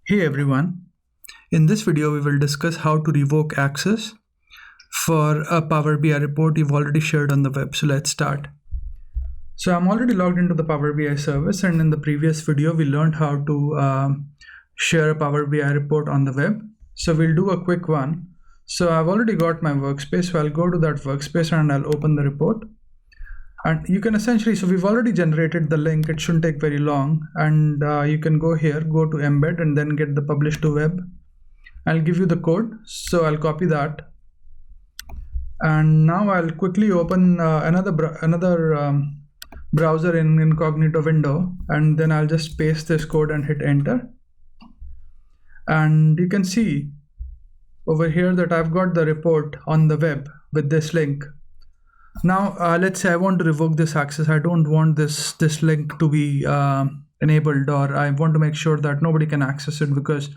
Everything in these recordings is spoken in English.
Hey everyone, in this video we will discuss how to revoke access for a Power BI report you've already shared on the web. So let's start. So I'm already logged into the Power BI service, and in the previous video we learned how to share a Power BI report on the web. So we'll do a quick one. So I've already got my workspace, so I'll go to that workspace and I'll open the report. And you can essentially, so we've already generated the link, it shouldn't take very long, and you can go here, go to embed and then get the publish to web. I'll give you the code, so I'll copy that, and now I'll quickly open another browser in incognito window, and then I'll just paste this code and hit enter. And you can see over here that I've got the report on the web with this link. Now let's say I want to revoke this access. I don't want this link to be enabled, or I want to make sure that nobody can access it because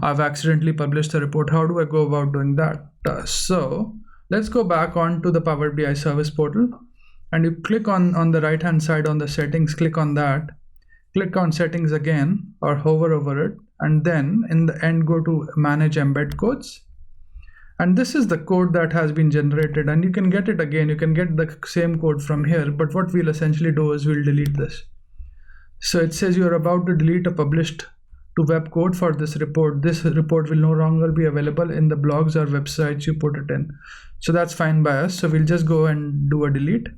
I've accidentally published the report. How do I go about doing that? So let's go back onto the Power BI service portal, and you click on the right hand side on the settings, click on that, click on settings again or hover over it, and then in the end go to manage embed codes. And this is the code that has been generated, and you can get it again, you can get the same code from here, but what we'll essentially do is we'll delete this. So it says you're about to delete a published to web code for this report. This report will no longer be available in the blogs or websites you put it in. So that's fine by us. So we'll just go and do a delete.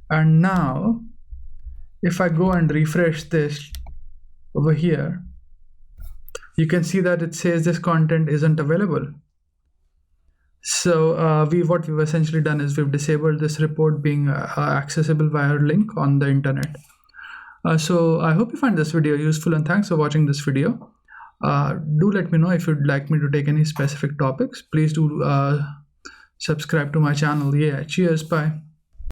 And now if I go and refresh this over here, you can see that it says this content isn't available. So what we've essentially done is we've disabled this report being accessible via link on the internet. So I hope you find this video useful, and thanks for watching this video. Do let me know if you'd like me to take any specific topics. Please do subscribe to my channel. Yeah, cheers, bye.